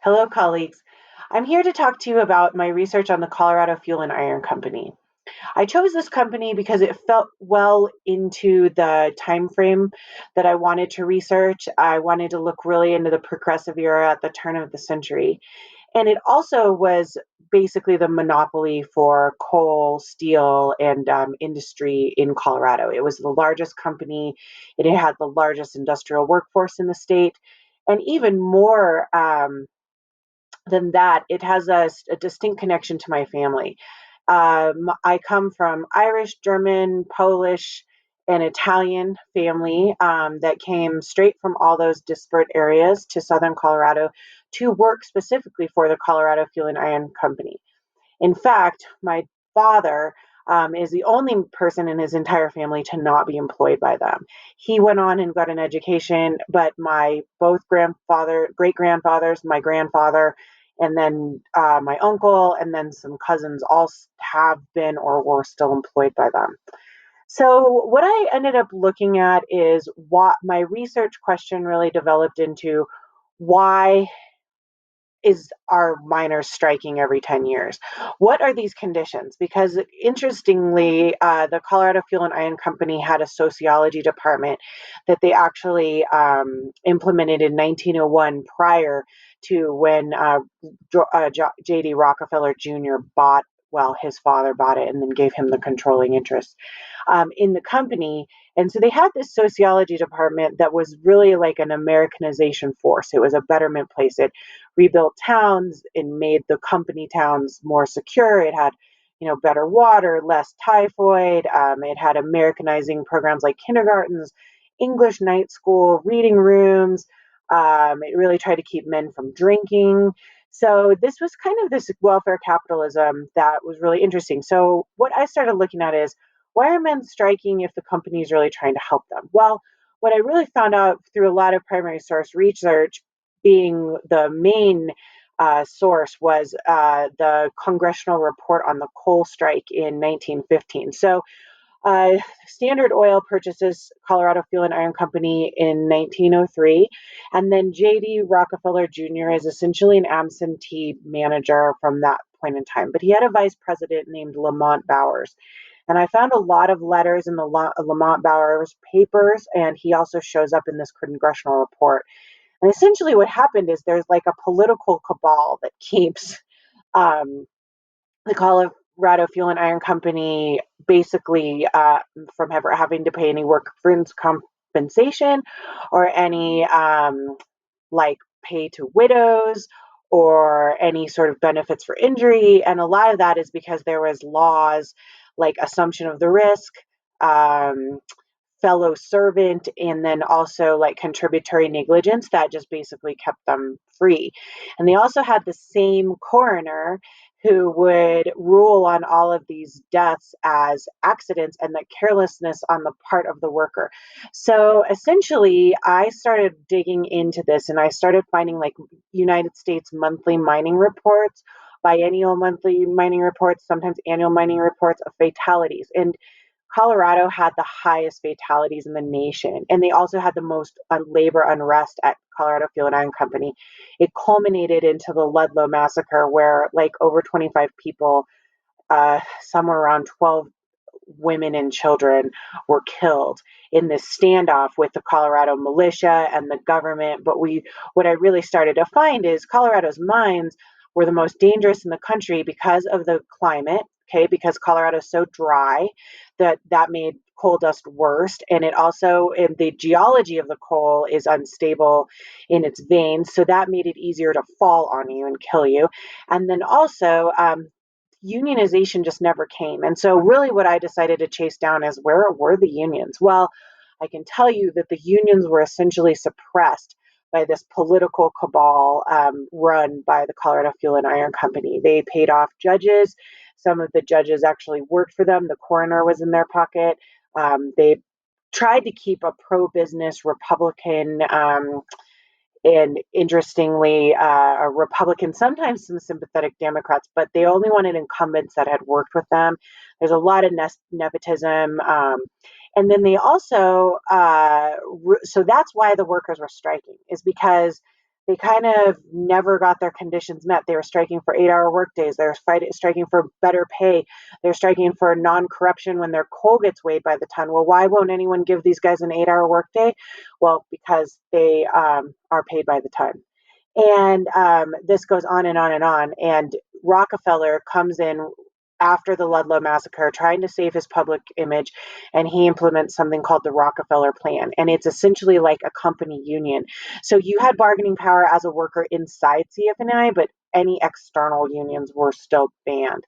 Hello, colleagues. I'm here to talk to you about my research on the Colorado Fuel and Iron Company. I chose this company because it felt well into the time frame that I wanted to research. I wanted to look really into the progressive era at the turn of the century. And it also was basically the monopoly for coal, steel, and industry in Colorado. It was the largest company, it had the largest industrial workforce in the state, and even more than that, it has a distinct connection to my family. I come from Irish, German, Polish, and Italian family that came straight from all those disparate areas to southern Colorado to work specifically for the Colorado Fuel and Iron Company. In fact, my father is the only person in his entire family to not be employed by them. He went on and got an education, but my both great grandfathers, my grandfather, and then my uncle, and then some cousins all have been or were still employed by them. So, what I ended up looking at is what my research question really developed into why is our miners striking every 10 years? What are these conditions? Because interestingly, the Colorado Fuel and Iron Company had a sociology department that they actually implemented in 1901 prior to when J.D. Rockefeller Jr. bought, well, his father bought it and then gave him the controlling interest in the company. And so they had this sociology department that was really like an Americanization force. It was a betterment place. It rebuilt towns and made the company towns more secure. It had, better water, less typhoid. It had Americanizing programs like kindergartens, English night school, reading rooms. It really tried to keep men from drinking. So this was kind of this welfare capitalism that was really interesting. So what I started looking at is why are men striking if the company is really trying to help them? Well, what I really found out through a lot of primary source research, being the main source, was the congressional report on the coal strike in 1915. So Standard Oil purchases Colorado Fuel and Iron Company in 1903, and then J.D. Rockefeller Jr. is essentially an absentee manager from that point in time. But he had a vice president named Lamont Bowers. And I found a lot of letters in the Lamont Bowers papers, and he also shows up in this congressional report. And essentially, what happened is there's like a political cabal that keeps um, the Colorado Fuel and Iron Company basically from ever having to pay any workers' compensation or any like pay to widows or any sort of benefits for injury. And a lot of that is because there was laws like assumption of the risk, um, fellow servant, and then also like contributory negligence that just basically kept them free. And they also had the same coroner who would rule on all of these deaths as accidents and the carelessness on the part of the worker. So essentially, I started digging into this and I started finding like United States monthly mining reports, biennial monthly mining reports, sometimes annual mining reports of fatalities. And Colorado had the highest fatalities in the nation, and they also had the most labor unrest at Colorado Fuel and Iron Company. It culminated into the Ludlow massacre, where like over 25 people, somewhere around 12 women and children, were killed in this standoff with the Colorado militia and the government. But what I really started to find is Colorado's mines were the most dangerous in the country because of the climate. Okay, because Colorado is so dry that made coal dust worse, and it also, and the geology of the coal is unstable in its veins, so that made it easier to fall on you and kill you. And then also unionization just never came. And so, really, what I decided to chase down is where were the unions? Well, I can tell you that the unions were essentially suppressed by this political cabal run by the Colorado Fuel and Iron Company. They paid off judges. Some of the judges actually worked for them. The coroner was in their pocket. They tried to keep a pro business Republican and interestingly, a Republican, sometimes some sympathetic Democrats, but they only wanted incumbents that had worked with them. There's a lot of nepotism. And then they also, so that's why the workers were striking, is because they kind of never got their conditions met. They were striking for 8-hour workdays. They were striking for better pay. They're striking for non-corruption when their coal gets weighed by the ton. Well, why won't anyone give these guys an 8-hour workday? Well, because they are paid by the ton. And this goes on and on and on. And Rockefeller comes in after the Ludlow massacre, trying to save his public image, and he implements something called the Rockefeller Plan. And it's essentially like a company union. So you had bargaining power as a worker inside CFNI, but any external unions were still banned.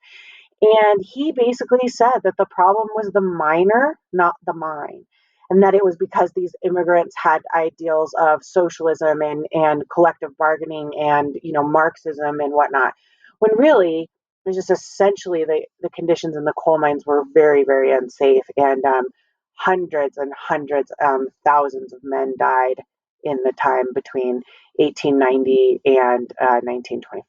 And he basically said that the problem was the miner, not the mine. And that it was because these immigrants had ideals of socialism and collective bargaining and, Marxism and whatnot. When really, it was just essentially the conditions in the coal mines were very, very unsafe. And hundreds and hundreds, thousands of men died in the time between 1890 and 1925.